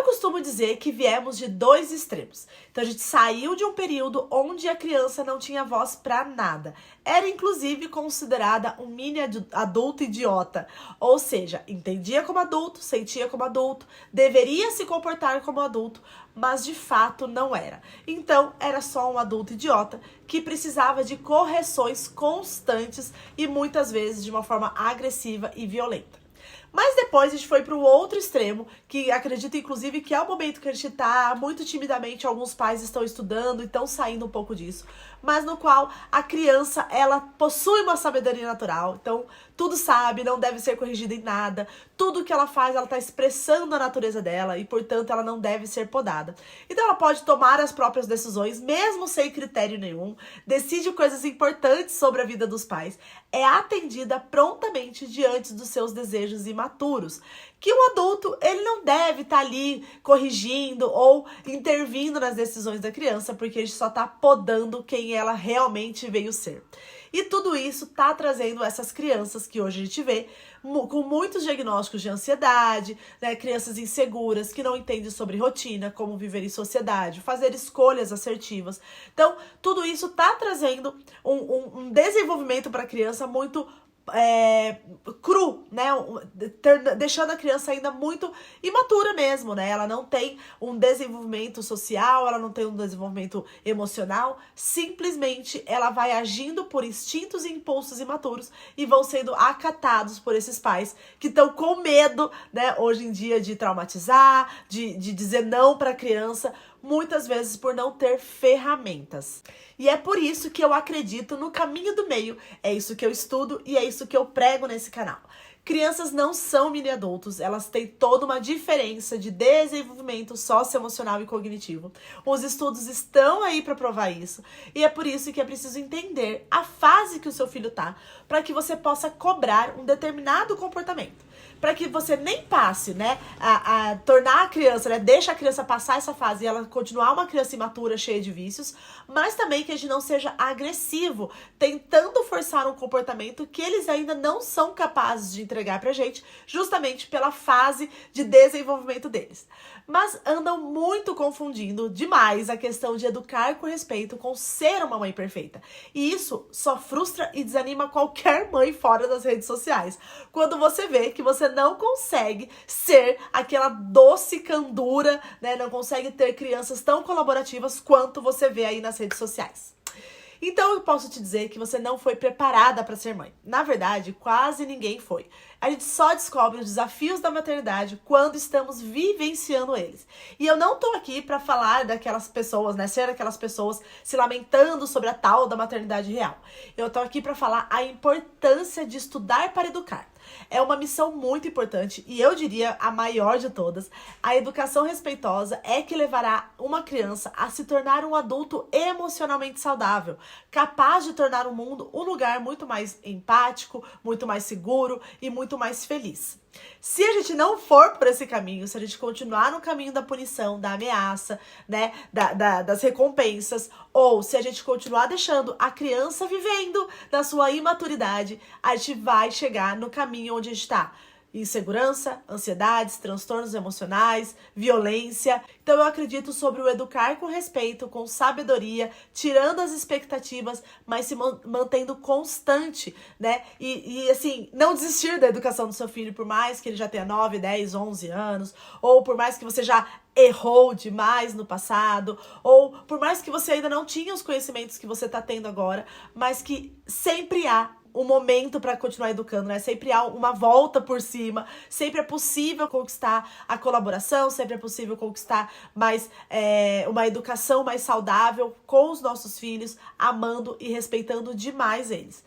Eu costumo dizer que viemos de dois extremos. Então a gente saiu de um período onde a criança não tinha voz para nada. Era inclusive considerada um mini adulto idiota. Ou seja, entendia como adulto, sentia como adulto, deveria se comportar como adulto, mas de fato não era. Então era só um adulto idiota que precisava de correções constantes e muitas vezes de uma forma agressiva e violenta. Mas depois a gente foi para o outro extremo, que acredito inclusive que é o momento que a gente está, muito timidamente alguns pais estão estudando e estão saindo um pouco disso, mas no qual a criança, ela possui uma sabedoria natural, então tudo sabe, não deve ser corrigida em nada, tudo que ela faz, ela está expressando a natureza dela e, portanto, ela não deve ser podada. Então ela pode tomar as próprias decisões, mesmo sem critério nenhum, decide coisas importantes sobre a vida dos pais, é atendida prontamente diante dos seus desejos imaturos, que o adulto, ele não deve estar ali corrigindo ou intervindo nas decisões da criança, porque a gente só está podando quem ela realmente veio ser. E tudo isso está trazendo essas crianças que hoje a gente vê com muitos diagnósticos de ansiedade, né? Crianças inseguras, que não entendem sobre rotina, como viver em sociedade, fazer escolhas assertivas. Então, tudo isso está trazendo um desenvolvimento para a criança muito cru, né? Deixando a criança ainda muito imatura mesmo, né? Ela não tem um desenvolvimento social, ela não tem um desenvolvimento emocional, simplesmente ela vai agindo por instintos e impulsos imaturos e vão sendo acatados por esses pais que estão com medo, né? Hoje em dia de traumatizar, de dizer não para a criança, muitas vezes por não ter ferramentas. E é por isso que eu acredito no caminho do meio, é isso que eu estudo e é isso que eu prego nesse canal. Crianças não são mini adultos, elas têm toda uma diferença de desenvolvimento socioemocional e cognitivo. Os estudos estão aí para provar isso e é por isso que é preciso entender a fase que o seu filho tá, para que você possa cobrar um determinado comportamento. Para que você nem passe, né, a tornar a criança, né, deixa a criança passar essa fase e ela continuar uma criança imatura, cheia de vícios, mas também que a gente não seja agressivo, tentando forçar um comportamento que eles ainda não são capazes de entregar pra gente, justamente pela fase de desenvolvimento deles. Mas andam muito confundindo demais a questão de educar com respeito com ser uma mãe perfeita. E isso só frustra e desanima qualquer mãe fora das redes sociais. Quando você vê que você não consegue ser aquela doce candura, né? Não consegue ter crianças tão colaborativas quanto você vê aí nas redes sociais. Então eu posso te dizer que você não foi preparada para ser mãe. Na verdade, quase ninguém foi. A gente só descobre os desafios da maternidade quando estamos vivenciando eles. E eu não tô aqui para falar daquelas pessoas, né, ser aquelas pessoas se lamentando sobre a tal da maternidade real. Eu tô aqui para falar a importância de estudar para educar. É uma missão muito importante e eu diria a maior de todas. A educação respeitosa é que levará uma criança a se tornar um adulto emocionalmente saudável, capaz de tornar o mundo um lugar muito mais empático, muito mais seguro e muito mais feliz. Se a gente não for por esse caminho, se a gente continuar no caminho da punição, da ameaça, né, das recompensas, ou se a gente continuar deixando a criança vivendo na sua imaturidade, a gente vai chegar no caminho onde a gente está. Insegurança, ansiedades, transtornos emocionais, violência. Então eu acredito sobre o educar com respeito, com sabedoria, tirando as expectativas, mas se mantendo constante, né? E assim, não desistir da educação do seu filho, por mais que ele já tenha 9, 10, 11 anos, ou por mais que você já errou demais no passado, ou por mais que você ainda não tinha os conhecimentos que você está tendo agora, mas que sempre há um momento para continuar educando, né? Sempre há uma volta por cima, sempre é possível conquistar a colaboração, sempre é possível conquistar mais uma educação mais saudável com os nossos filhos, amando e respeitando demais eles.